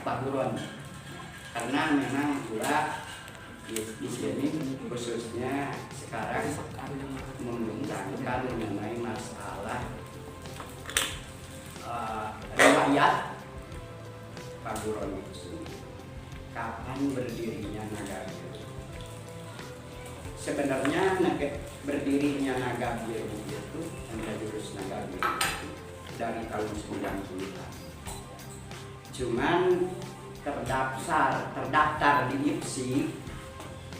Pak Buron, karena memang pula di sini khususnya sekarang membicarakan mengenai masalah riwayat Pak Buron itu sendiri. Kapan berdirinya Nagabiru? Sebenarnya berdirinya Nagabiru itu jurus Nagabiru itu dari tahun 90-an. Cuman terdaftar di IPSI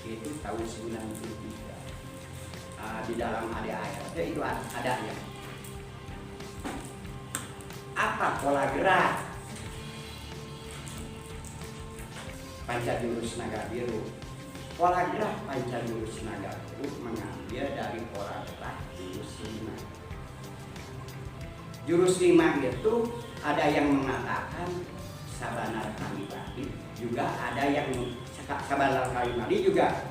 itu tahun 93. Di dalam ADART itu ada ya. Apa pola gerak Pancajurus Nagabiru? Pola gerak Pancajurus Nagabiru mengambil dari pola gerak jurus 5. Jurus 5 itu ada yang mengatakan Sabanar Kalimadi, juga ada yang Sabanar Kalimadi, juga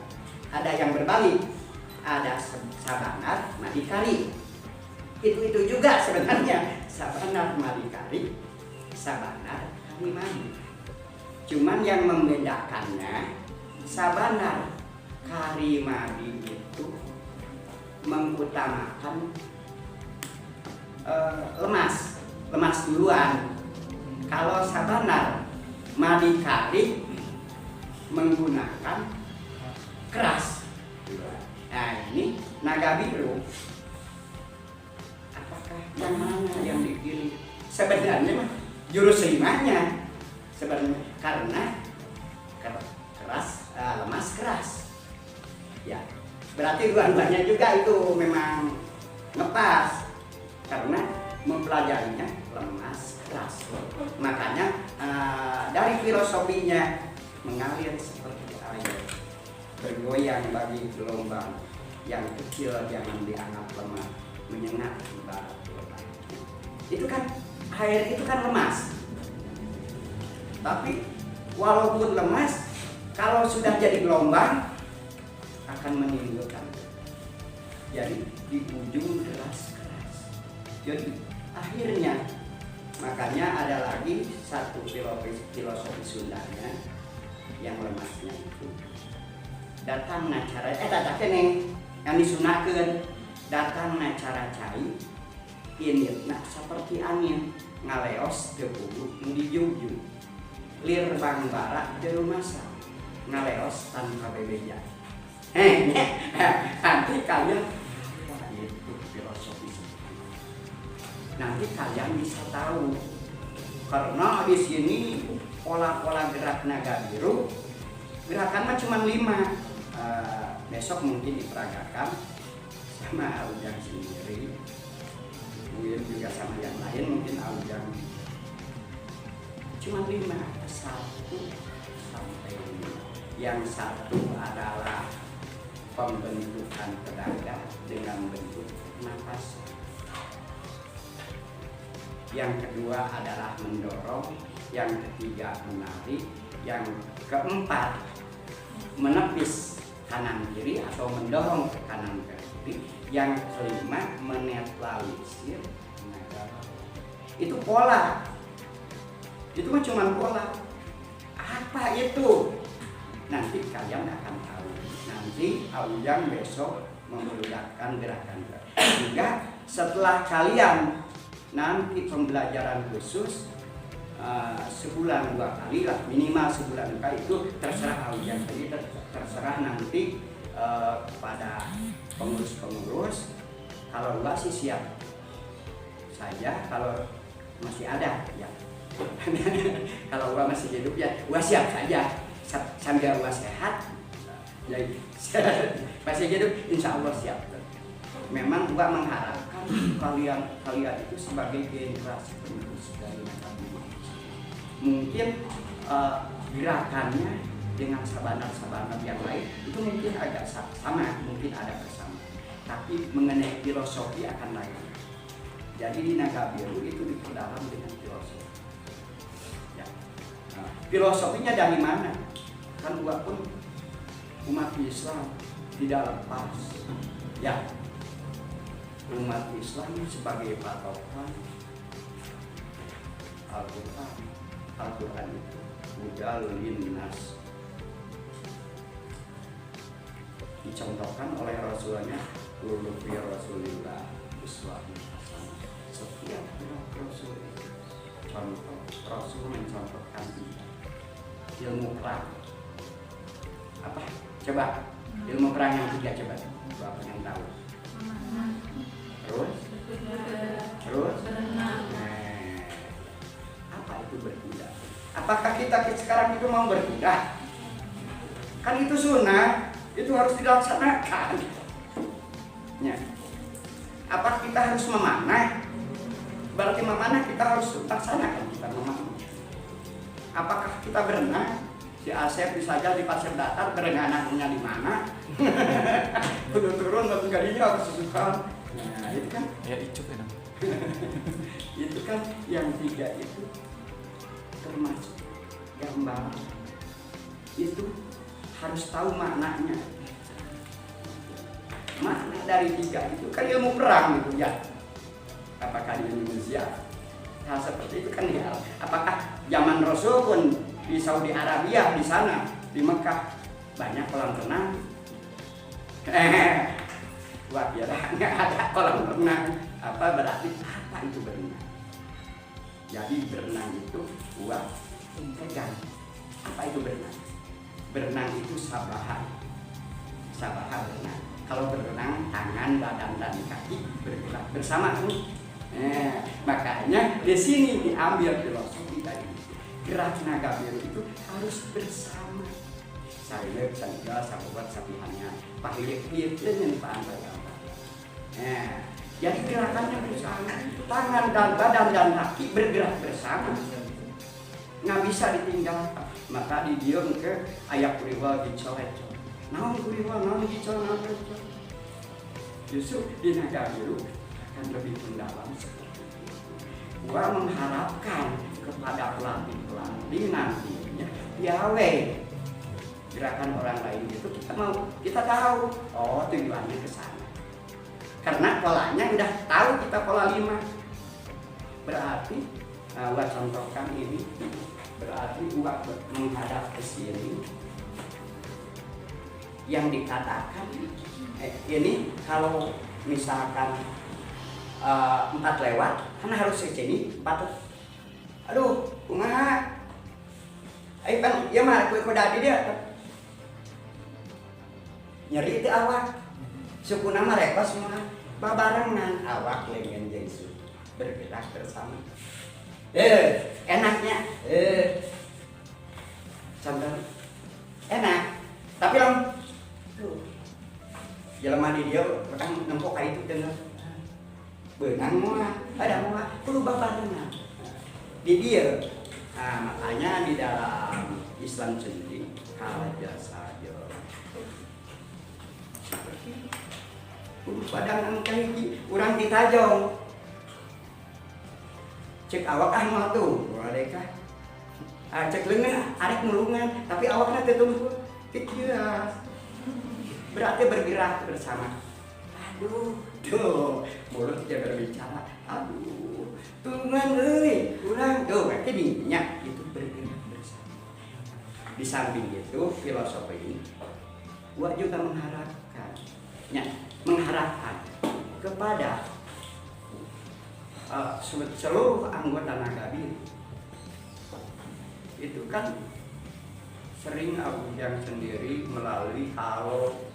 ada yang berbalik, ada Sabanar Madikari. Itu juga sebenarnya Sabanar Madikari, Sabanar Kalimadi. Cuman yang membedakannya Sabanar Kalimadi itu mengutamakan lemas duluan. Kalau Sabanar Madikari menggunakan keras. Nah ini Nagabiru, apakah yang mana yang dipilih? Sebenarnya jurus 5-nya sebenarnya karena keras, lemas keras. Ya, berarti dua-duanya juga itu memang ngepas karena mempelajarinya lemas keras. Makanya dari filosofinya mengalir seperti air, bergoyang bagi gelombang yang kecil, jangan dianggap lemah, menyengat ibarat gelombang. Itu kan air itu kan lemas. Tapi walaupun lemas, kalau sudah jadi gelombang akan menimbulkan. Jadi di ujung keras. Jadi akhirnya makanya ada lagi satu filosofi Sundanya yang lemasnya itu datang cara yang disunahkan datang cara cai ini seperti angin ngaleos ke bulu di jujur lir bang barak di rumah sa ngaleos tanpa bebeja. Nanti kalian itu filosofi. Nanti kalian bisa tahu karena di sini pola-pola gerak Nagabiru gerakan mah cuma 5. Besok mungkin diperagakan sama Aujang sendiri, mungkin juga sama yang lain, mungkin Aujang cuma 5, 1 sampai 5. Yang satu adalah pembentukan tenaga dengan bentuk napas. Yang kedua adalah mendorong, yang ketiga menarik, yang keempat menepis kanan kiri atau mendorong ke kanan ke kiri, yang kelima menetralisir tenaga. Itu pola. Itu mah cuma pola. Apa itu? Nanti kalian akan tahu. Nanti Aujang besok memperlihatkan gerakan. Juga setelah kalian nanti pembelajaran khusus sebulan 2 kali lah, minimal sebulan 2 kali, itu terserah Aujang. Jadi terserah nanti kepada pengurus-pengurus. Kalau enggak sih siap saja, kalau masih ada ya. Kalau gua masih hidup ya gua siap saja sambil gua sehat. Jadi masih hidup insya Allah siap. Memang gua mengharapkan kalian itu sebagai generasi penerus dari Nagabiru. Mungkin gerakannya dengan sabanar-sabanar yang lain itu mungkin agak sama, mungkin ada kesamaan. Tapi mengenai filosofi akan lain. Jadi di Nagabiru itu diperdalam dengan filosofi. Ya. Filosofinya dari mana? Kan gua pun umat Islam tidak lepas. Ya. Umat Islam sebagai patokan Al-Quran itu hudal linnas. Dicontohkan oleh Rasulnya, kullu fi Rasulillah uswatun hasanah. Setiap Rasul contoh, Rasul mencontohkan ilmu perang. Apa? Coba ilmu perang yang 3 coba. Bapak yang tahu. Terus? Nah, apa itu berkuda? Apakah kita sekarang itu mau berkuda? Kan itu sunnah, itu harus dilaksanakan. Ya. Apa kita harus memanah? Berarti memanah kita harus laksanakan, kita memanah. Apakah kita berenang? Si Asep bisa aja di pasir datar berenang anaknya di mana? Udah turun lalu gadinya harus susukan. Nah, itu kan? Ya icuk ya. Itu kan yang 3 itu termasuk gambar. Itu harus tahu maknanya. Makna dari 3 itu kan ilmu perang gitu ya. Apakah di Indonesia hal seperti itu kan ya? Apakah zaman Rasul pun di Saudi Arabia di sana di Mekah banyak kolam renang? Wah biar nggak ada kolam renang. Apa berarti apa itu berenang? Jadi berenang itu buat pegang. Apa itu berenang? Berenang itu sabahan. Sabahan berenang. Kalau berenang tangan, badan dan kaki bergerak bersama tuh. Makanya di sini diambil filosofi dari gerak naga biru itu harus bersama. Saya sahabat sapihannya pahit dengan pantai. Jadi gerakannya bersama, tangan dan badan dan kaki bergerak bersama, nggak bisa ditinggalkan. Maka didiam ke ayat kuriwal dicoret. Naon kuriwal, naon dicoret, naon dicoret. Justru di naga biru akan lebih mendalam seperti itu. Gua mengharapkan kepada pelatih nantinya piawe gerakan orang lain itu kita tahu, oh tujuannya ke sana. Karena polanya udah tahu kita pola 5. Berarti gua contohkan ini, berarti gua menghadap ke sini. Yang dikatakan ini kalau misalkan 4 lewat, kan harus ke sini 4. Aduh, kumaha? Ayo kan, ya mah kue kodadi dia. Nyeri itu awak. Suku nama rekos semua babarengan awak lengan Yesus bergerak bersama. Enaknya. Contoh enak. Tapi jelema di dia orang nempok kayak itu dengan benang muah, ada muah, kudu babarengan. Di dia, makanya di dalam Islam sendiri hal saja. Padang kayak kurang ditajong. Cek awak mau tuh, mereka. Cek lengan, arek mulungan, tapi awaknya tertumpu. Kecil. Berarti bergerak bersama. Aduh, tuh mulut dia berbicara. Aduh, Tuhan kurang tuh berarti minyak itu bergerak bersama. Di samping itu filosofi ini, gua juga mengharapkan, kepada seluruh anggota naga biru. Itu kan sering Abu Jang sendiri melalui kalau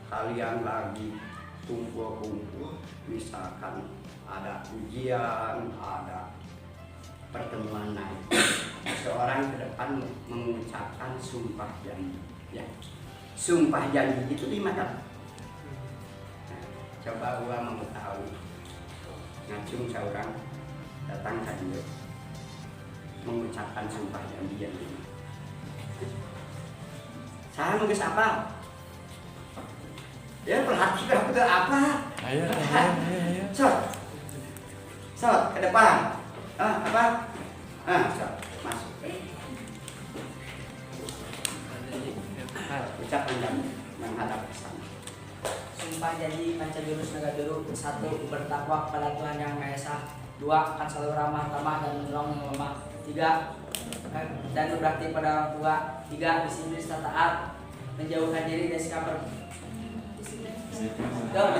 kalian lagi kumpul-kumpul, misalkan ada ujian, ada pertemuan naik, seorang ke depan mengucapkan sumpah janji. Ya, sumpah janji itu di mana? Nah, coba gua mau tahu. Ngacung seorang datang ke dia mengucapkan sumpah janji yang ini. Saya nulis apa? Ya perhatikan betul apa? Ayo. Sot ke depan. Apa? Sot masuk. Ucapan janji menghadap ke sana. Sumpah janji panca jurus naga biru. 1. Bertakwa kepada Tuhan Yang Maha Esa. 2. Akan selalu ramah tamah dan menolong yang lemah. 3. dan berbakti pada orang tua. 3. Disiplin serta taat, menjauhkan diri dari sikap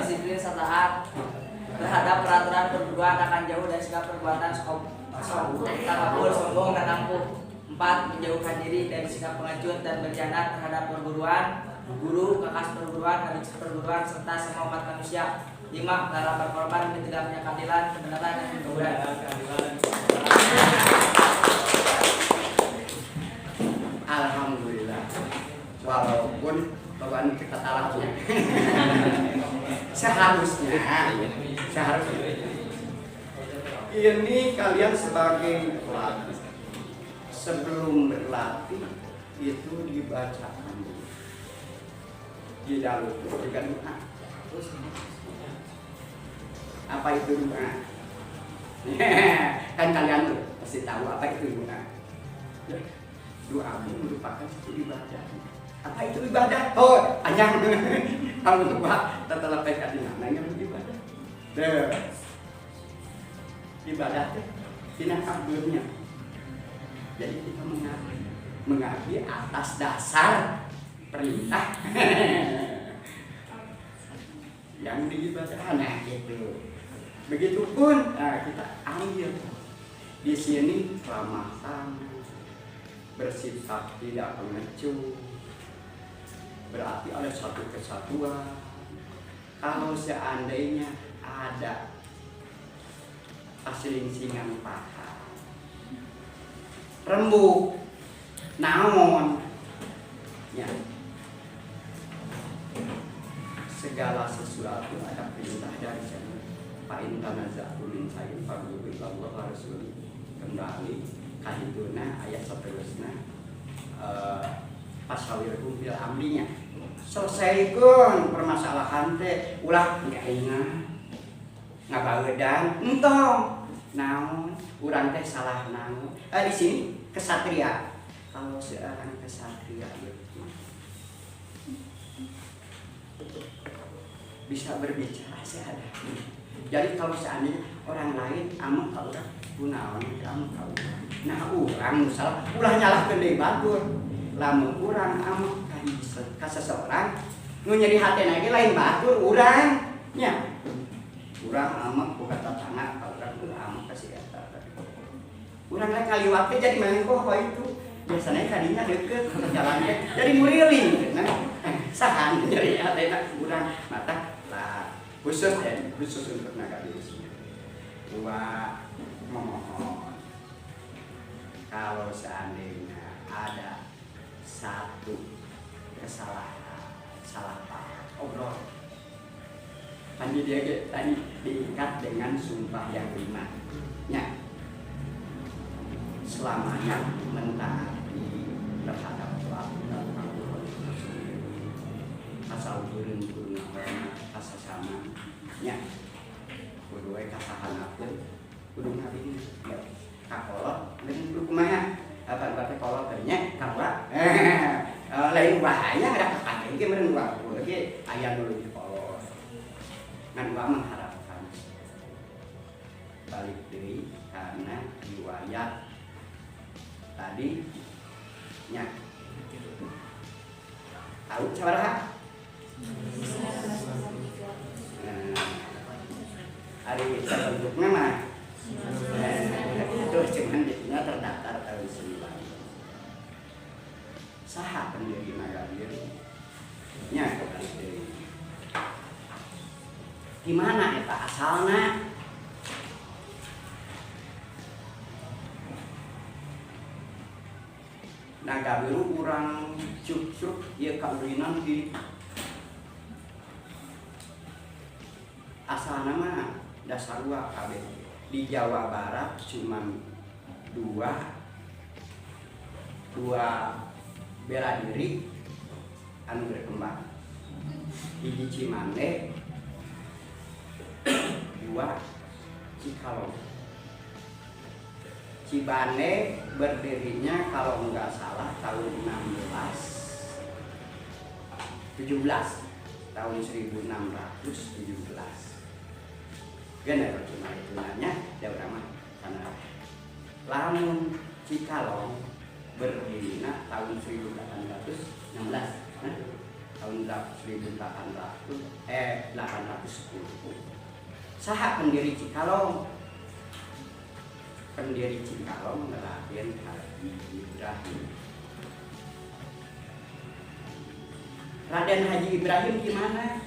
disiplin serta taat terhadap peraturan perguruan, akan jauh dari sikap perbuatan takabur, sombong, dan angkuh. 4. Menjauhkan diri dari sikap pengecut dan berkhianat terhadap perguruan, guru, kakas perguruan, habis perguruan, serta semua umat manusia. 5. Rela berkorban demi tegaknya keadilan, kebenaran, dan kemudahan. Alhamdulillah, walaupun bawaan kita talaknya seharusnya ini kalian sebagai pelatih sebelum berlatih itu dibacakan dulu di dalam juga doa. Apa itu doa? Kan kalian tuh pasti tahu apa itu doa. Doa merupakan satu ibadah. Apa itu ibadah? Oh, anjang. Kalau lupa telah pekat di mana yang ibadah. Ibadah itu tidak kabulnya. Jadi kita mengabdi atas dasar perintah yang diibadah. Nah, gitu. Begitupun kita ambil di sini ramah tamah, bersifat tidak pengecut, berarti ada satu kesatuan. Kalau seandainya ada paselingsingan paham, rembuk, naon, ya, segala sesuatu ada perintah dari sana. Pak Intanaza'u min sayin fardhu Allah wa rasul, kembali kahituna ayat seterusnya pasawirhum bil amrinya, selesaikan permasalahan teh ulah nggak ingat ngabagedan entong naon urang teh salah naon. Di sini kesatria, kalau seorang kesatria itu bisa berbicara seadanya. Jadi kalau seandainya orang lain amuk ka urang kunaon amuk ka urang, nah urang misalnya ulah nyalahkeun deui batur, lamun urang amuk ka seseorang nu nyeri hatena ge lain batur urang nya. Urang amuk ku tetangga ka urang amuk ka si eta. Urang rek ngaliwat teh jadi mangkoh itu. Biasanya kadinya deukeut jalannya jadi muriling. Nah, sahan nyeri hatena urang mata khusus untuk Nagabeus. Gua memohon kalau seandainya ada satu kesalahan, salah paham, obrol, tadi dia tadi diikat dengan sumpah yang ringannya, selamanya mentaati terhadap peraturan asal turun asa sama nya kudu we kasahanakeun kudu ngabdi ya kakolot lain kudu kumaha apa teh kolot teh nya kawa lain bahaya ada kakak ge meureun wa ge aya nu leuwih kolot ngan wa mengharapkan balik deui karena riwayat tadi nya tahu sabaraha hari terbentuknya mah itu cuman dia terdaftar tahun 9. Saha pendiri Nagabeus nya gimana eta asalna? Nagabeus urang cuk-cuk ieu kaurinan di asalna mah dasar dua KB di Jawa Barat cuman dua bela diri anu berkembang, hiji Cimande, dua Cikalong. Cibande berdirinya kalau nggak salah tahun 17 tahun 1617. Gener cuma itu nanya jauh ramah karena lamun Cikalong berdirinya tahun 1816, tahun 810. Saha pendiri Cikalong? Pendiri Cikalong Raden Haji Ibrahim. Raden Haji Ibrahim gimana?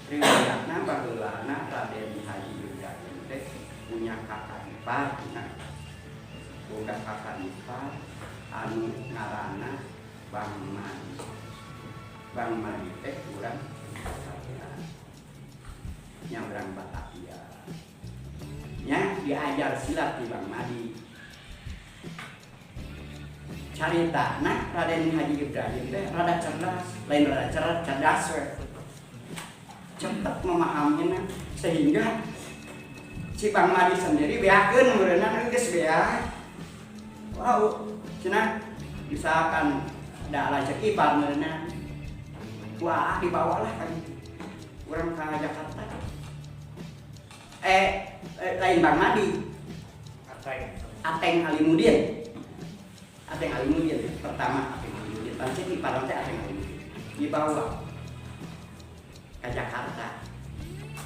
Riwayatna baheulana Raden Haji Ibrahim teh punya kakak ipar, boga kakak ipar anu ngaranna Bang Madi. Bang Madi teh urang Batavia, nya urang Batavia. Nya diajar silat di Bang Madi. Caritana Raden Haji Ibrahim teh rada cerdas, lain rada cerdas we. Cepat memahaminya sehingga si Bang Madi sendiri beakeun meureunna geus bea. Wow, cenah misalkan da rezeki ipar meureunna. Wah, dibawalah ka urang ka Jakarta. Lain Bang Madi. Ateng Alimudin. Ateng Alimudin pertama Ateng Alimudin. Pancen ipar teh Ateng Alimudin. Dibawa ke Jakarta,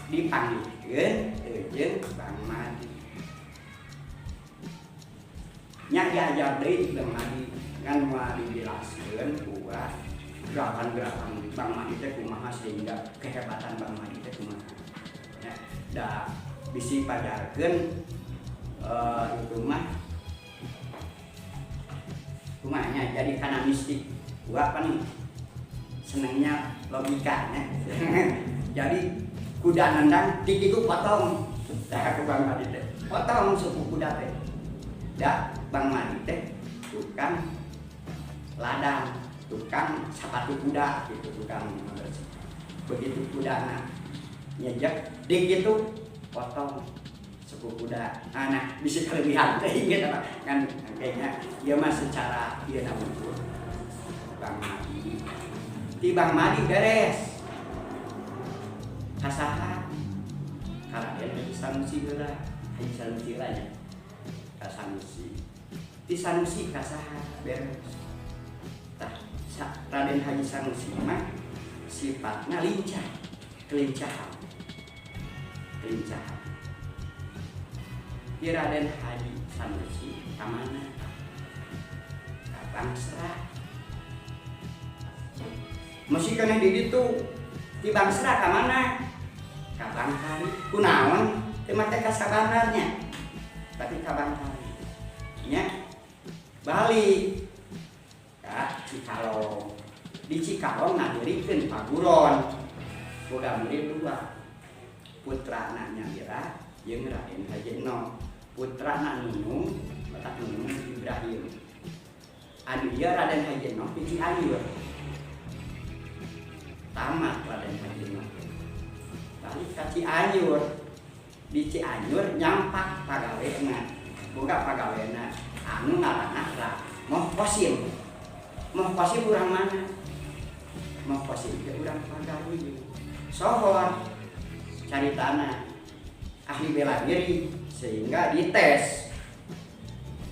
dipanggilkeun jeung Bang Madi. Nya diajar deui Bang Madi ngan Madi dijelaskeun kumaha gerakan-gerakan Bang Madi teh kumaha sehingga kehebatan Bang Madi teh kumaha. Ya, da bisi pajarkeun itu mah kumanya jadi kana mistik. Gua apa nih? Senangnya logikanya. Jadi kuda nendang tikiku potong. Dah aku Bang Madi teh potong suku kuda teh. Da Bang Madi teh tukang ladang, tukang sepatu kuda gitu, tukang begitu kudana nyejek dik gitu potong suku kuda. Nah, bisa kelebihan teh gitu kan kayaknya dia mah secara ieu namun Bang Madi. Ti Bang Madi beres. Kasaha? Raden Haji Sanusi heula, Haji Sanusi nya. Ka Sanusi. Ti Sanusi kasaha beres. Tah, Raden Haji Sanusi mah sifatna lincah, kelincahan. Kelincahan. Ti Raden Haji Sanusi ka mana? Ka Bangsra. Masih kena di ditu di Bangsra ka mana? Ka Bangkari. Kunaon? Teu make ka sabanarnya. Tapi ka Bangkari. Nya balik ka Cikalong. Di Cikalong ngadirikeun paguron. Boga murid 2. Putrana Nyawira jeung Raden Haji Eno. Putrana Nunung, batak Nunung Ibrahim. Anu ieu Raden Haji Eno di Cianjur. Tamat Raden Haji Eno. Balik ka Cianjur. Di Cianjur nyampak pagawena. Boga pagawena anu ngaranna Moh Kosim. Moh Kosim urang mana? Moh Kosim teh urang pagawi. Sohor caritana ahli bela diri sehingga dites.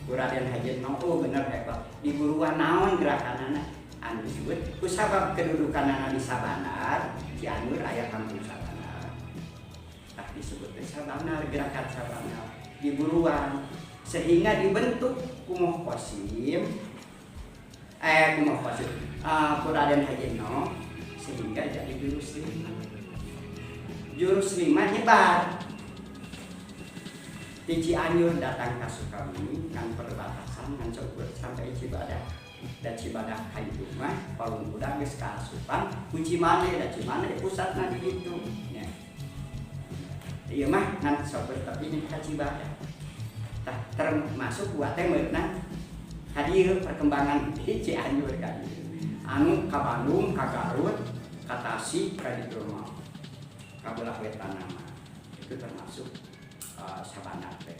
Raden Haji Eno bener hebat. Di buruan naon gerakanana? Anu disebut kusabab kedudukanana di Sabanar, Cianjur aya kampung Sabanar. Tak disebut Sabanar, gerakan Sabanar di buruan sehingga dibentuk Moh Kosim. Moh Kosim Raden Haji Eno sehingga jadi jurus 5. Jurus 5 nyebar. Di Cianjur datang ke Sukabumi kan perbatasan kan sampai Cibadak. Dan Cibadak itu mah Palung Kuda geus kaasupan ku Cimande, da Cimande pusatna di ditu nya. Ieu mah ngan saperti ini ka Cibadak. Tah termasuk buat teh meunang hadieu perkembangan di Cianjur kan. Anu ka Bandung, ka Garut, ka Tasik, ka ditu mah. Ka belah wetan nama. Itu termasuk Sabanar teh.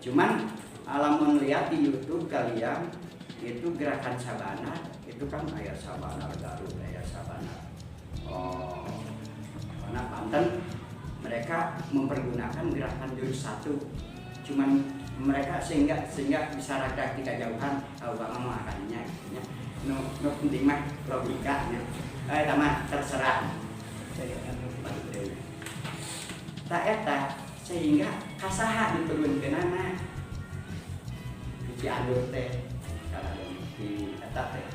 Cuman alamun lihat di YouTube kalian itu gerakan Sabanar itu kan aya Sabanar Garut, aya Sabanar Banten. Mereka mempergunakan gerakan jurus 1. Cuman mereka sehingga bisa rada tiga jauhan Bang mau akannya no penting mah logikanya tamat terserah tak eta sehingga kasaha diturunkeun anak di andur teh kalau di eta teh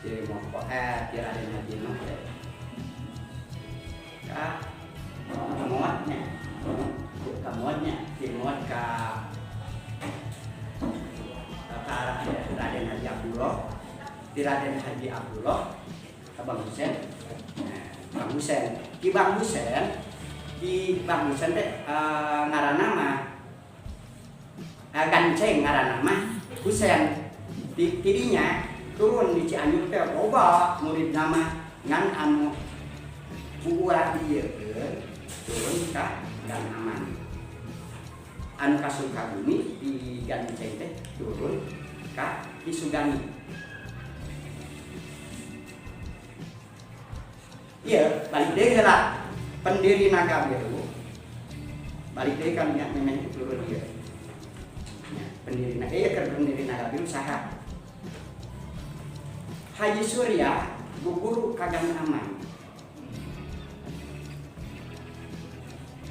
di moko di Raden Haji mah teh ka kemuatnya dimuat ka Raden Haji Abdullah di Raden Haji Abdullah ke Bang Husen. Bang Husen di Bang Husen teh ngaranna mah ganceng ngaranna mah Husen di tidinya turun di Cianjur teh loba murid nama ngan anu buah dieukeun turun ka Gang Aman anu ka Sukabumi di ganceng teh turun ka Kisugani. Iya, balik deh lah pendiri Naga Biru. Balik deh kan ya memang turun dia. Ya, pendiri Naga Biru saha? Haji Surya guguru ka Gang Aman.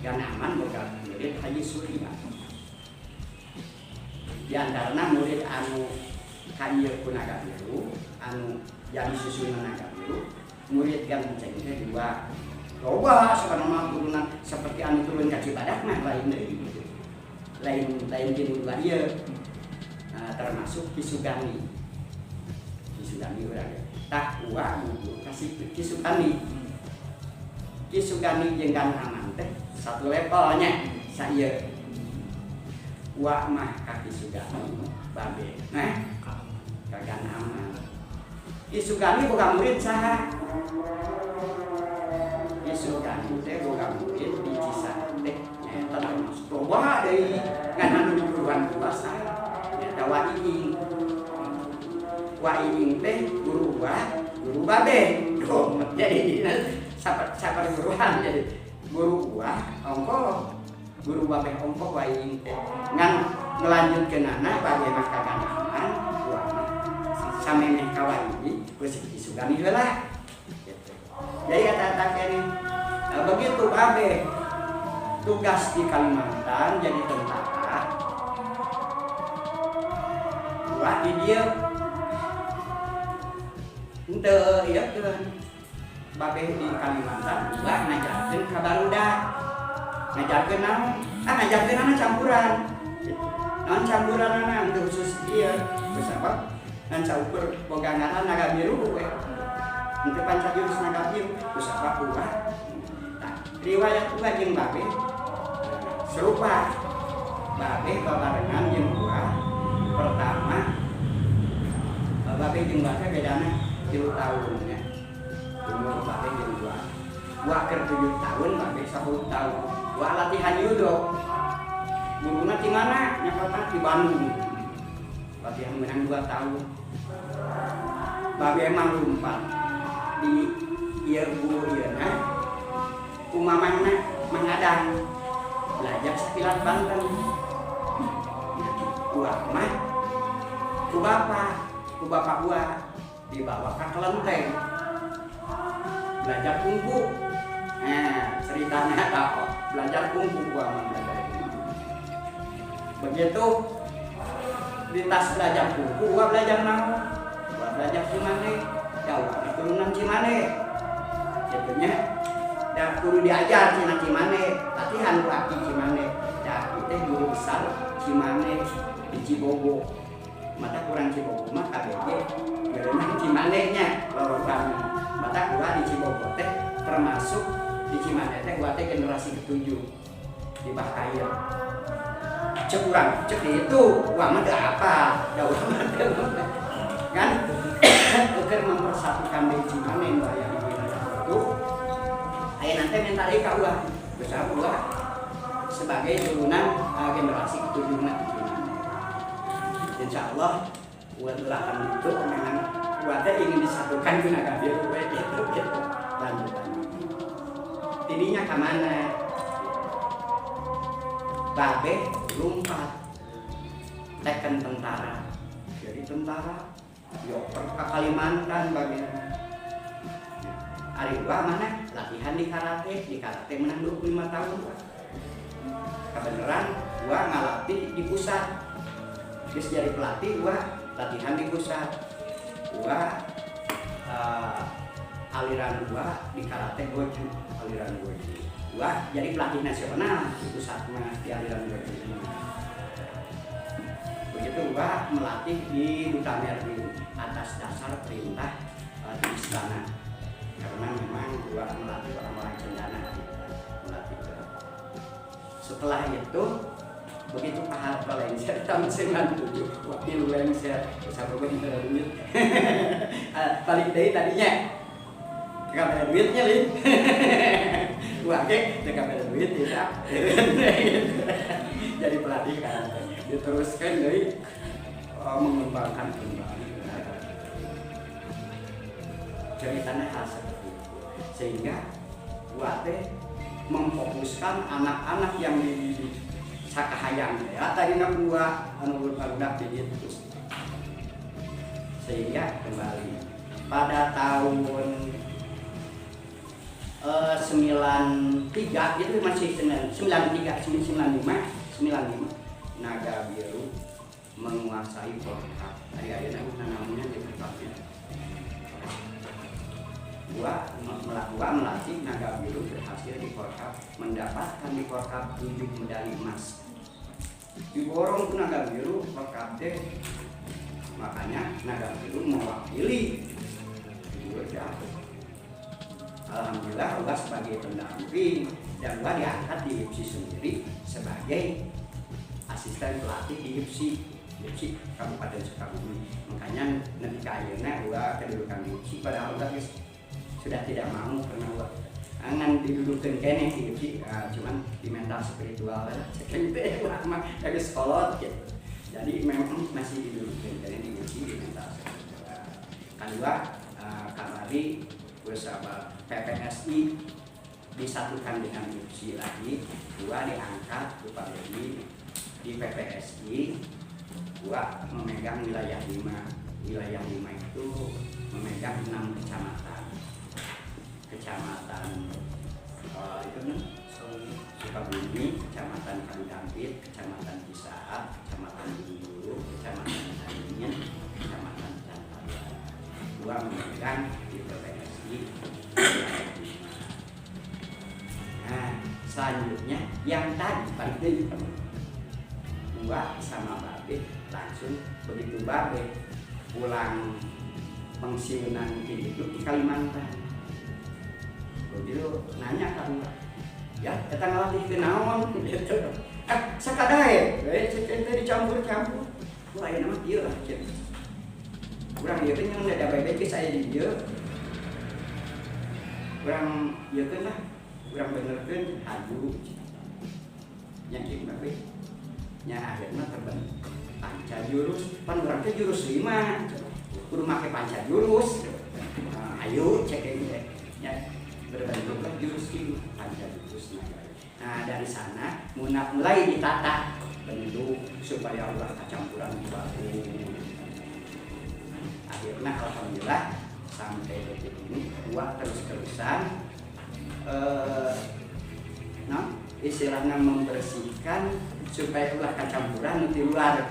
Gang Aman boga murid Haji Surya. Di antaranya murid anu kaieu ku Naga Biru, anu jadi susunan Naga Biru. Murid ganceng teh dua loba sakanana turunan seperti anu turun ka Cibadak mah lain deui gitu. Lain jeung dua ieu. Termasuk Kisugani. Kisugani urang. Tah ua guru kasih Kisugani. Kisugani jeung Gang Aman teh satu levelnya saieu. Ua mah ka Kisugani babe. Nah, ka Gang Aman. Kisugani boga murid saha? Kisugani teh boga murid di Cisate nyaeta termasuk loba deui ngan anu guruan puasa nyaeta Waiing teh guru babe dong jadi saper guruan jadi guru guru babe ongko Waiing teh ngan ngelanjutkeun anak babe mah ka Gang Aman samemeh ka Waiing geus Kisugani heula. Jadi kata ini begitu babe tugas di Kalimantan jadi tentara. Wah di dia henteu ieu keun babe di Kalimantan wah ngajarkeun ka barudak. Ngajarkeun naon? Ngajarkeun anak campuran. Naon campuranna untuk khusus ieu geus apa? Ngan saukur boga ngaran Naga Biru we. Untuk pancajurus Naga Biru geus apa ulah. Riwayat ulah jeung babe serupa. Babe babarengan jeung ulah. Pertama babe jeung ulah teh bedana 3 tahun nya. Umur babe jeung ulah. Ulah keur 7 tahun, babe 10 tahun. Ulah latihan judo. Guruna di mana? Nyakotna di Bandung. Latihan menang 2 tahun. Babe emang lumpat di ieu guru ieuna ku mamangna mangadang belajar sakilat Banten. Ulah mah ku bapak ulah dibawa ka Kelenteng belajar kungfu. Ceritanya tak belajar kungfu ulah mah belajar kungfu. Begitu di tas belajar kungfu ulah belajar naon? Ulah belajar Cimande. Jauh turunan Cimande. Jatuhnya dan guru diajar Cina Cimande, latihan laki Cimande. Dan itu guru besar Cimande di Cibogo. Mata kurang Cibogo mah KBG. Gerenang Cimande nya lorokan. Mata gua di Cibogo teh termasuk di Cimande teh gua teh generasi ke-7 di Bakair. Cek kurang, cek itu gua mah apa? Jauh amat kan? Agar mempersatukan di Cimande yang itu. Ayo nanti minta dari kau besar gua sebagai turunan generasi ke-7 nanti. Insya Allah buat akan itu memang buatnya ingin disatukan ke Naga Biru itu gitu lanjutan. Tidinya kemana? Babe lompat teken tentara. Jadi tentara yo ke Kalimantan bagian. Ari gua mana latihan di karate menang 25 tahun. Kebenaran gua ngalatih di pusat. Terus jadi pelatih gua latihan di pusat. Gua aliran gua di karate goju, aliran goju. Gua jadi pelatih nasional di pusat mah di aliran goju. Begitu gua melatih di Duta Merlin atas dasar perintah di istana. Karena memang gua melatih orang-orang cendana, melatih. Setelah itu begitu Pak Harto lengser tahun 97 wakil lengser sampai begitu duit balik dari tadinya gak ada duitnya lin wakil gak ada duit ya jadi pelatih kan diteruskan dari mengembangkan kembali ceritanya hal seperti itu sehingga buatnya memfokuskan anak-anak yang dididik sakahayang ya tadi gua anu barudak di itu sehingga kembali pada tahun 93 itu masih 95 Naga Biru menguasai Porkap. Hari-hari namanya di Porkapnya. Gua melatih Naga Biru berhasil di Porkap, mendapatkan di Porkap 7 medali emas. Diborong ke Naga Biru Porkap deh. Makanya Naga Biru mewakili. Alhamdulillah gua sebagai pendamping dan gua diangkat di IPSI sendiri sebagai asisten pelatih di IPSI Kabupaten Sukabumi. Makanya nanti akhirnya gua kedudukan di IPSI padahal gua sudah tidak mau karena gua angan didudukan kene di IPSI cuman di mental spiritual sekente mah kayak sekolot gitu. Jadi memang masih didudukan kene di IPSI di mental spiritual. Kedua kamari bersama PPSI disatukan dengan IPSI lagi, gua diangkat Lupa Bedi di PPSI, gua memegang wilayah 5. Wilayah 5 itu memegang 6 kecamatan. Kecamatan itu Sukabumi, Kecamatan Kalidampit, Kecamatan Cisaat, Kecamatan Bulu, Kecamatan Tanjung, Kecamatan Cantaya. Gua memegang di PPSI. Nah, selanjutnya yang tadi balik dari gua sama Babe langsung begitu Babe pulang pensiunan hidup di Kalimantan. Begitu nanya kan, ya kita ngelatih ke naon gitu. Sakadae, saya dicampur-campur. Wah, ini nama dia lah. Kurang dia kan yang ada baik-baik saya di dia. Kurang ya kan lah, kurang benerkan adu yang baik nya akhirnya terbentuk panca jurus pan orangnya jurus 5 kudu make panca jurus ayo cek ini deh ya berbentuklah jurus itu panca jurus. Nah dari sana mulai ditata bentuk supaya Allah kecampuran baku. Akhirnya alhamdulillah sampai detik ini gua terus-terusan istilahnya membersihkan supaya ulah kecampuran di luar.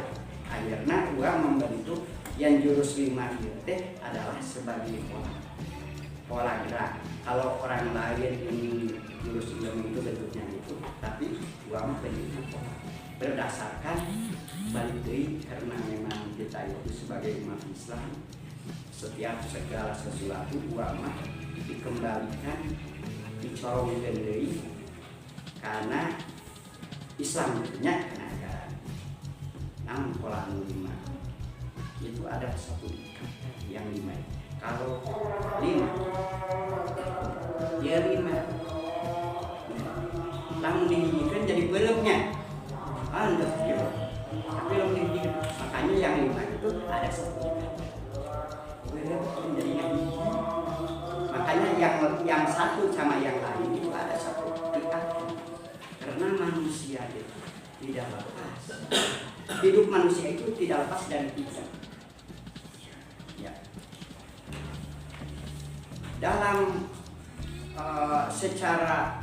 Akhirnya gua membentuk yang jurus 5 itu adalah sebagai pola gerak. Kalau orang lain ini jurus 5 itu bentuknya itu, tapi gua mah bentuknya pola berdasarkan balik deui karena memang kita itu sebagai umat Islam setiap segala sesuatu gua mah dikembalikan dicorongkeun deui karena Islam punya kenagaan. Namun pola 5 itu ada satu yang 5. Kalau 5 dia 5 langsung dihijikan jadi beluknya anda gitu. Tapi langsung dihijikan makanya yang 5 itu ada satu beluk menjadinya hiji. Makanya yang satu sama yang lain itu ada satu ikatan. Karena manusia itu tidak lepas hidup manusia itu tidak lepas dari tiga. Ya. Dalam secara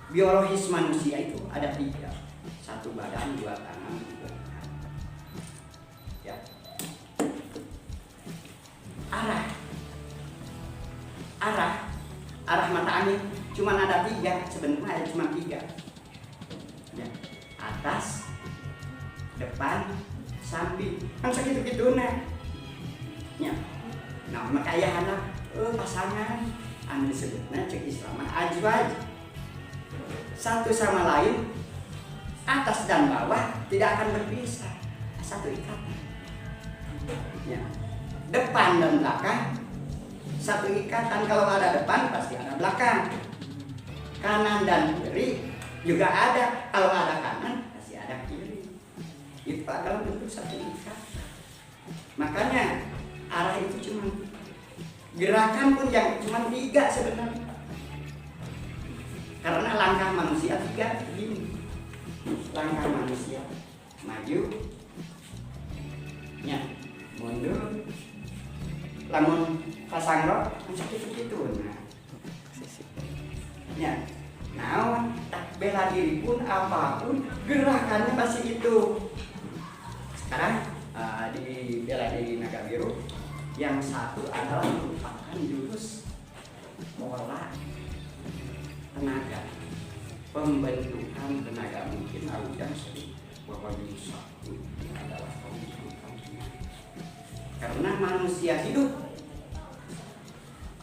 biologis manusia itu ada tiga, satu badan, dua tangan, dua tangan. Ya. Arah mata angin cuma ada tiga, sebenarnya ada cuma tiga. Ya. Atas, depan, samping, kan segitu-gitu nah. Ya. Nah makanya anak pasangan anu disebutnya cek Islam azwaj, satu sama lain atas dan bawah tidak akan berpisah, satu ikatan. Ya. Depan dan belakang satu ikatan, kalau ada depan pasti ada belakang, kanan dan kiri juga ada, kalau ada kanan pasti ada kiri. Itu dalam bentuk satu ikatan. Makanya arah itu cuma gerakan pun yang cuma tiga sebenarnya. Karena langkah manusia tiga begini. Langkah manusia maju, ya, mundur, lamun pasang rok gitu. Nah, ya, nah, tak bela diri pun apapun gerakannya masih itu. Sekarang di bela diri naga biru, yang satu adalah merupakan jurus bola tenaga, pembentukan tenaga. Mungkin Aujang sering bahwa jurus satu adalah pembentukan tenaga. Karena manusia hidup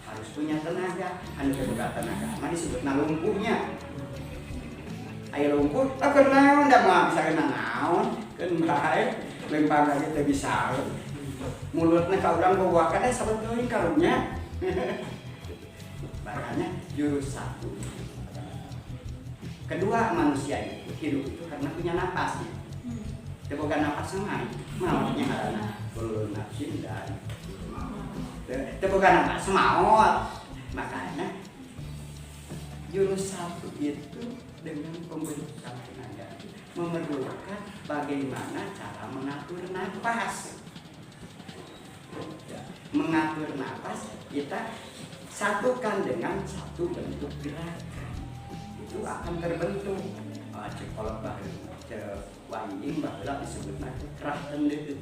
harus punya tenaga, anu bukan tenaga, mana disebutna lumpuhnya. Ayo lumpuh, tak naon, tak mau bisa kena naon, kan baik, lempar lagi tak bisa. Mulutnya kau orang bawa kadang sebetulnya karunya. Makanya jurus satu. Kedua, manusia itu hidup itu karena punya napas. Bukan napas sama, mautnya karena belum nafsin dan itu bukan apa semaut. Makanya jurus satu itu dengan pembentukan tenaga memerlukan bagaimana cara mengatur nafas. Mengatur nafas kita satukan dengan satu bentuk gerakan, itu akan terbentuk. Kalau bahasa waying bahasa disebutnya kerah tendek.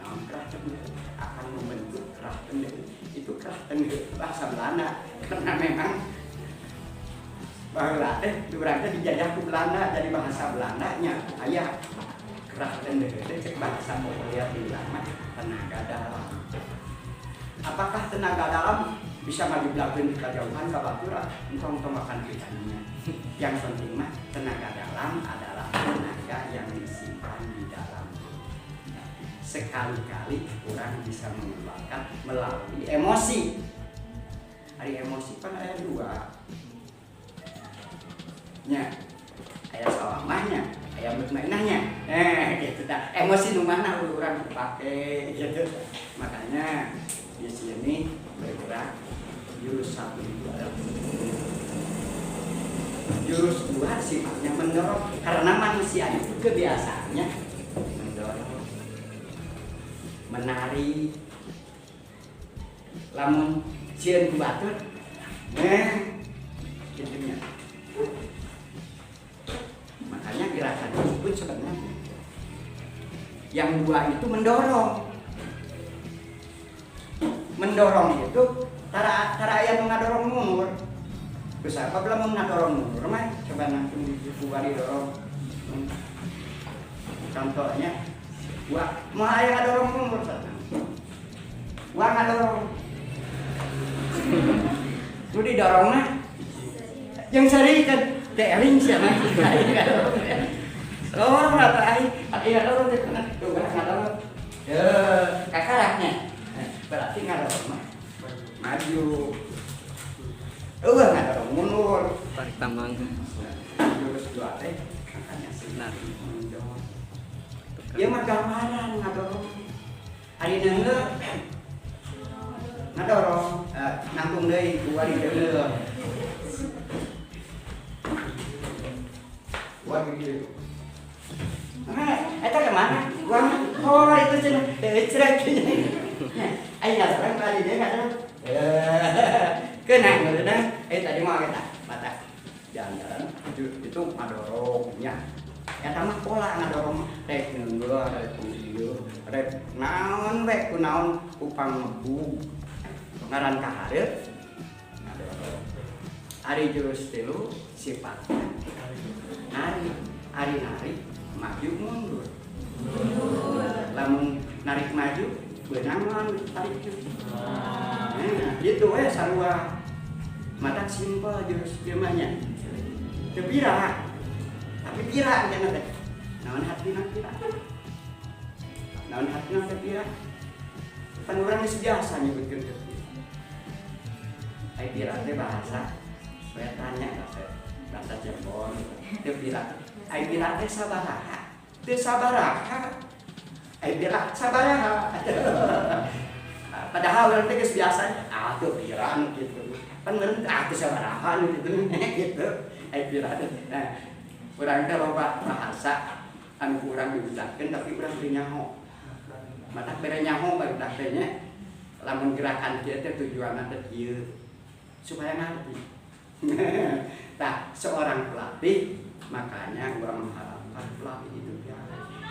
Kerah tendek akan membentuk kerah tendek. Itu kerah tendek bahasa Belanda, karena memang bahasa berarti dijajah ke Belanda, jadi bahasa Belandanya ayah kerah tendek itu bahasa populer di Belanda tenaga dalam. Apakah tenaga dalam bisa maju belakang kejauhan ke batura? Entong makan kitanya. Yang penting mah tenaga dalam adalah tenaga yang disimpan di dalam. Sekali-kali orang bisa mengeluarkan melalui emosi. Hari emosi kan ada dua. Ya, ayah sawamahnya, ayah mutmainahnya. Gitu dah. Emosi nu mana orang pakai gitu. Makanya di sini bergerak jurus satu itu adalah jurus dua sifatnya mendorong, karena manusia itu kebiasaannya mendorong, menari, lamun sieun ku batur, gitunya. Makanya gerakan itu pun sebenarnya yang dua itu mendorong itu tara aya nu ngadorong mundur. Besar apa belum ngadorong mundur mah coba nanti dibari dorong. Contohnya mau aya ngadorong mundur sana. Ngadorong. Nu didorongna jeung sarikeun teh eling sia mah. Oh, rata ai ngadorong teh tuh ngadorong. Kakaraknya. Berarti ngadorong mah maju. Ngadorong mundur. Tarik tambang. Jurus dua teh makanya sinar mendorong. Ieu mah gambaran ngadorong. Ari neungeul ngadorong, nangtung deui ku ari deuleuh. Wah gitu. Eta kemana? Uang itu cina cerek. Ayo orang tadi dia kata, kenang bener. Tadi mau kita mata jalan-jalan itu ngadorongnya. Eta mah pola ngadorong rek ngeunggeuh rek ieu rek naon we kunaon upang mebu ngaran ka hareup ngadorong. Ari jurus tilu sifat. Ari maju mundur. Lamun narik maju beunangan tarik ke. Gitu we sarua. Mata simpel jurus firmannya. Teu pira. Tapi pira cenah teh. Naon hatina pira. Naon hatina teh pira. Pan urang geus biasa nyebutkeun teh. Ai pira teh bahasa saya tanya bahasa Cirebon. Teu pira. Ai pira teh sabaraha. Teu sabaraha. Ai pira sabaraha. Padahal urang teh geus biasa. Teu pira gitu. Kan meureun teu sabaraha gitu. Gitu. Ai pira teh. Nah, urang teh loba bahasa anu urang diucapkeun tapi urang teu nyaho. Matak bere nyaho barudak teh nya lamun gerakan kieu teh tujuanna teh kieu supaya ngerti. Nah, seorang pelatih makanya urang mengharapkan pelatih itu ya.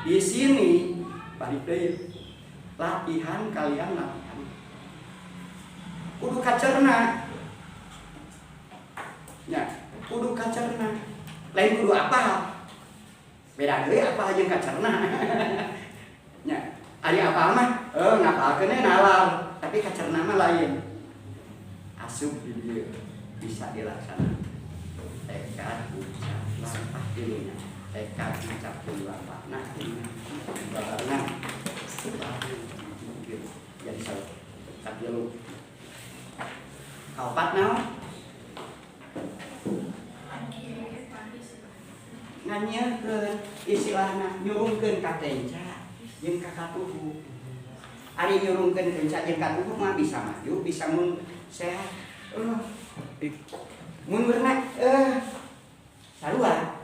Di sini balik deui latihan kalian latihan. Kudu kacerna. Ya, kudu kacerna. Lain kudu apa? Beda deui apa jeung kacerna. Nya, ari apa mah ngapalkeun nalar, tapi kacerna mah lain. Asup di dieu bisa dilaksanakan. Tekad ucap langkah dulunya. Tekad ucap langkah nah ini. Balarna. Jadi saya tapi lu kaopat naon? Nganyekeun istilahna nyurungkeun ka kenca jeung ka katuhu. Ari nyurungkeun kenca jeung katuhu mah bisa maju, bisa mun sehat. Mun beurna sarua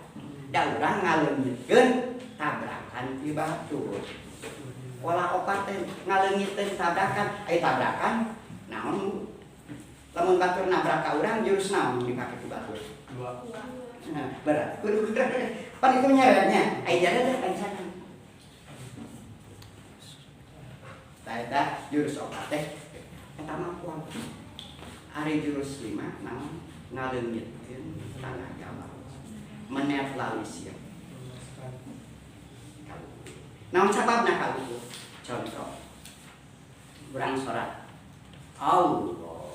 da urang ngaleungitkeun tabrakan ti batur. Pola opat teh ngaleungitkeun tabrakan, tabrakan naon? Lamun batur nabrak ka urang jurus naon dipake ku batur? Dua. Nah, berat. Kudu pan itu nyeretnya. Ai jare teh kancanan. Eta jurus opat teh eta mah kuat. Ari jurus 5 naon ngaleungitkeun tanaga bawah. Menet lawi sieu. Naon sababna kaluhur? Contoh. Urang salat. Allah.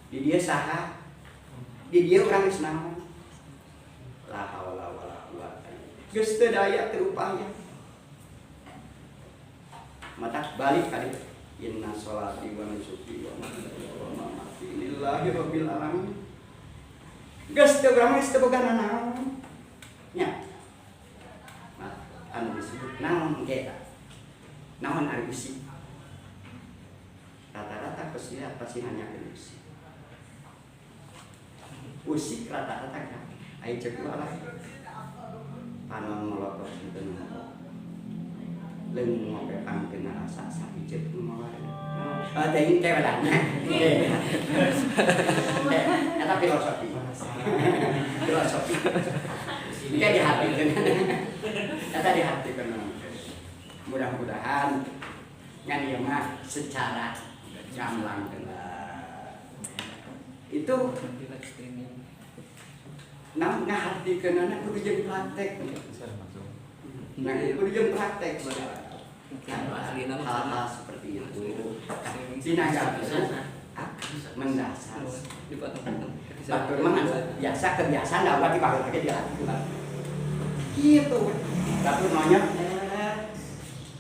Di dieu saha? Di dieu urang geus naon? La haula wala quwata. Geus teu daya teu upaya. Mata balik ka dieu. Inna sholati wa nusuki wa mamati lillahi rabbil alamin. Geus teu urang geus teu boga naon. Nya. Anu disebut naon ge? Naon ari usik? Rata-rata pasti nanyakeun usik. Usik rata-rata kan ai ceuk lah. Panon molotot henteu ngomong. Leung ngope pangkeun rasa sakiceuk mawar. Teh teh wadana. Eta filosofi. Filosofi. Ini dihatikeun. Eta dihatikeun. Mudah-mudahan ngan ieu mah secara gamblang itu ngahatikeunana kudu jeung praktek. Nah, kudu jeung praktek. Hal-hal seperti itu tinagakeun mendasar. Batur mah biasa kebiasaan da ulah dipakai di hati. Gitu. Batur nanya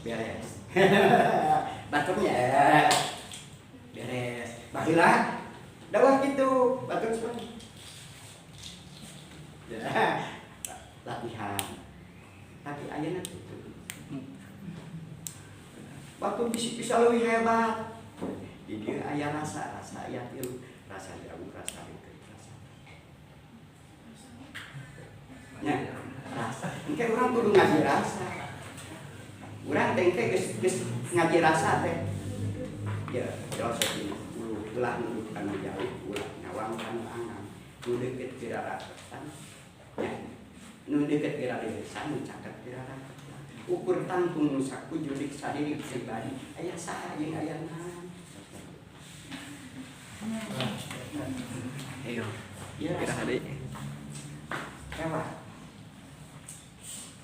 beres. Baturnya beres. Baheula dawah gitu. Batur seperti latihan. Tapi ayeuna kitu. Batur bisa leuwih hebat. Di dieu aya rasa aya tilu, rasa jauh, rasa dekat, rasa. Nya, rasa. Engke urang kudu ngaji rasa. Urang teh engke geus ngaji rasa teh. Ya, filosofi ulah nu kana jauh, ulah ngawang kana angan. Nu deukeut ti rarasan. Ya. Nu deukeut ti rarasan, nu caket ti rarasan. Ukur tangtung nu sakuju dik sadiri pribadi. Aya saha jeung ayana. Ayo. Ya, Kira hari. Ewa.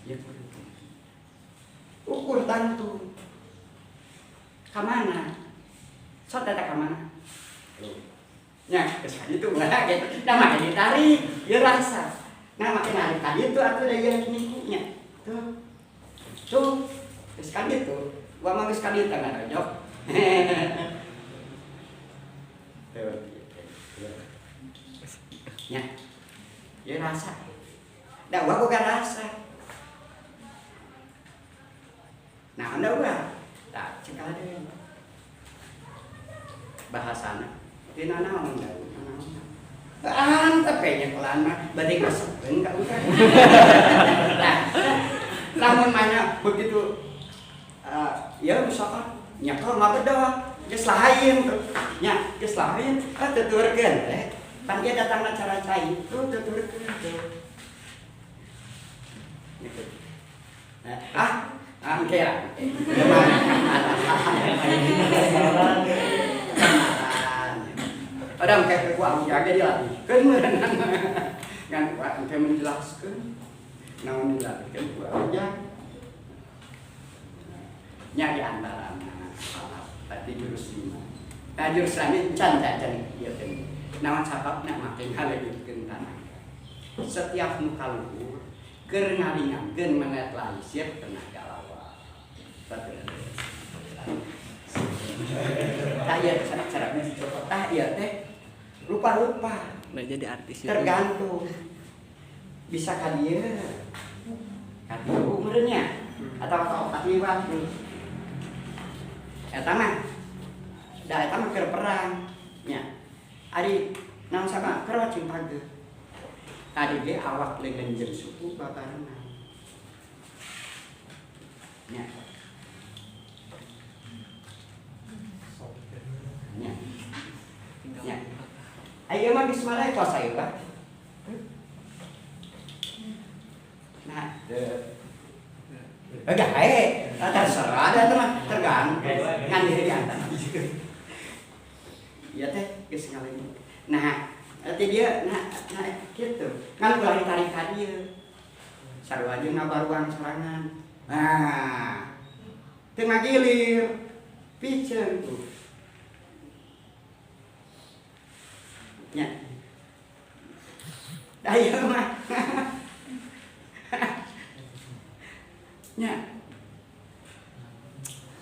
Ya, ukur tantu. Kamana? Sok datang kamana? Ya, kesan itu enggak gitu. Nah, makin ditarik, ya rasa. Nah, makin narik tadi itu atau daya nya. Tuh. Tuh. Geus kan gitu. Gua mah geus kan itu enggak jok. Ya. Ya rasa. Da gua boga rasa. Nah, anda udah, tak cek ada bahasana. Di nanaon dah, antep kayaknya pelan mah, berarti kesepen kau kan. Nah, namun mana begitu, ya misalkan nyakal nggak beda, keslahain tuh, nya keslahain, tuturkan, kan dia datang acara cair, tuh tuturkan tuh. Angke lah. Ada kayak kuat jaga dia lagi. Kan kuat angke menjelaskan. Namun dilatihkan kuat aja. Nyari antara tapi jurus 5. Nah jurus ini can iya kan. Nawan sabab nak makin halegikeun tanah. Setiap muka luhur keur ngalingankeun menetralisir tenaga lawan. Tah ieu cara dicoba. Tah ieu teh lupa-lupa. Nah jadi artis tergantung. Bisa ka dieu. Ka dieu umurnya atau ka liwat. Eta mah da eta mah keur perang nya. Ari naon sama keur wacing pageuh. Tadi ge awak leungeun jeung suku babarengan. Nya. Ya. Ayo mah geus malai kuasa ieu Pak. Nah, gae, terserah ada teman, tergantung ngan diri diantar. Iya teh geus ngalih. Nah, arti dia nah kitu. Kan ulah ditarik ka dieu. Sarua jeung ngabaruan sorangan. Nah, teu ngagilir. Piceun tuh. Ya. Dah ieu mah. Ya.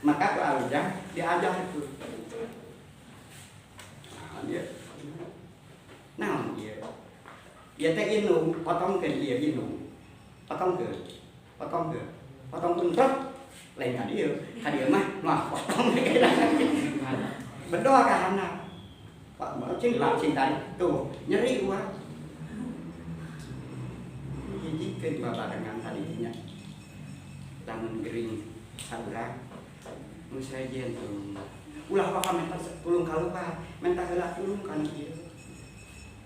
Maka ku alujang diajar itu. Nah, dia. Naon ieu? Ieu teh inung, potongkeun ieu inung. Potongkeun truk. Lain ka dieu. Ka dieu mah potong ge berdoa ka anak. Pak cing tadi tuh nyeri gua. Hiji babarengan tadinya. Lamun gering saurang. Nu saejeun tuh. Ulah waka menta tulung kalupa, menta heula tulung kana ieu.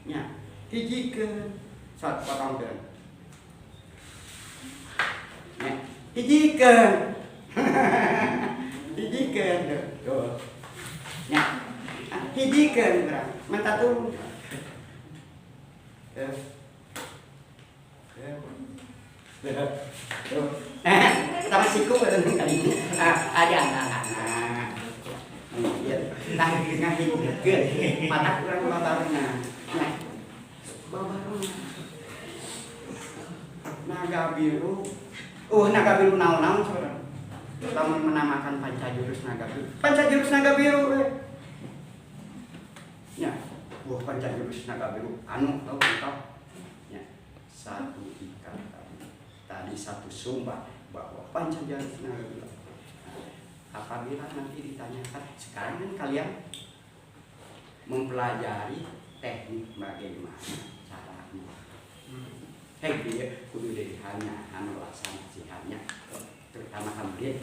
Nya, hijikeun sat potongkeun. Nya, hijikeun. Hijikeun tuh. Nya, hijikeun urang, menta tulung. Sama siku betul kali. Ada anak-anak. Nah, ngahidikeun mata urang babarengan. Nah, babarengan. Naga biru. Naga biru naon-naon saudara. Lamun menamakan pancajurus naga biru. Pancajurus naga biru. Ya, pancajurus naga biru anu tahu kita. Ya, satu ikatan. Tadi satu sumpah bahwa pancajurus naga biru. Apabila nanti ditanyakan, sekarang kan kalian mempelajari teknik bagaimana caranya. hei dia kudu dari hanya anu laksana sihannya terutama kamrit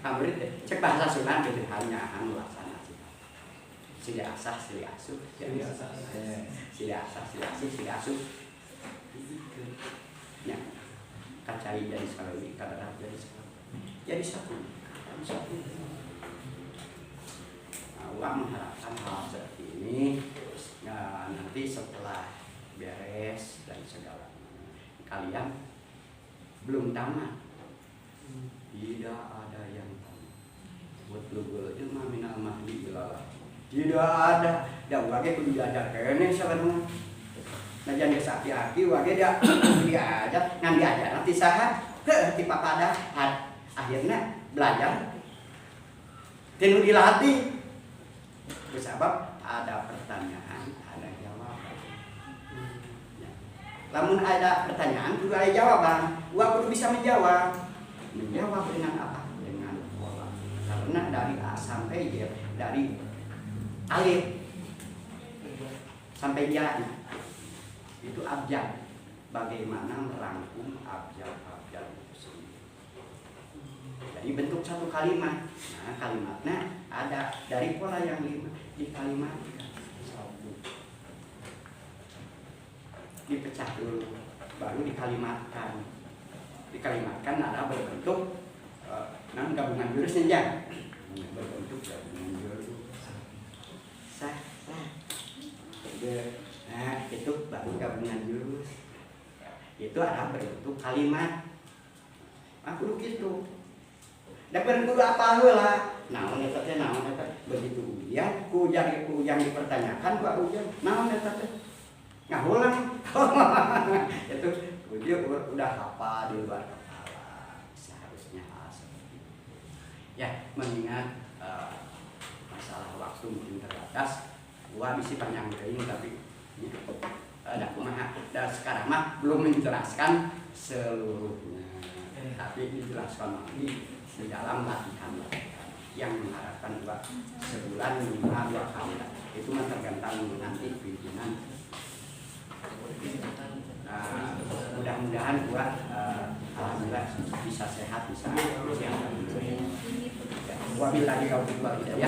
kamrit cek bahasa Sunda dari hanya anu laksana sihan sili asah sili asuh sili asah sili asuh sili asuh ya kacai jadi sekali kadang jadi satu Wak mengharapkan hal seperti ini nanti setelah beres dan segala kalian belum tamat tidak ada yang tamat buat lu ilmu minal mahdi ilalah tidak ada dan wage kudu diajarkeun sebenarnya najan geus aki-aki wage dia diajar ngan diajar nanti saha ti papada akhirnya belajar tinu dilatih sebab ada pertanyaan, ada jawaban. Ya. Lamun ada pertanyaan, juga ada jawaban. Gua perlu bisa menjawab. Menjawab dengan apa? Dengan pola. Karena dari A sampai Y, dari alif sampai ya itu abjad. Bagaimana merangkum abjad-abjad itu sendiri. Jadi bentuk satu kalimat. Nah, kalimatnya ada dari pola yang 5 dikalimatkan satu dipecah dulu baru dikalimatkan ada berbentuk gabungan jurusnya ya berbentuk gabungan jurus sah nah itu baru gabungan jurus itu ada berbentuk kalimat aku gitu dapat kudu apa heula naon eta teh begitu ujian ku yang dipertanyakan ku ujian naon eta teh ngahulang itu ujian udah hafal di luar kepala seharusnya seperti itu ya mengingat masalah waktu mungkin terbatas gua bisa panjang ini tapi ada kumaha dan sekarang mah belum menjelaskan seluruhnya tapi dijelaskan lagi di dalam latihan yang mengharapkan sebulan minimal 2 kali itu mah tergantung nanti pimpinan mudah-mudahan gua alhamdulillah bisa sehat bisa wabillahi taufiq wal hidayah.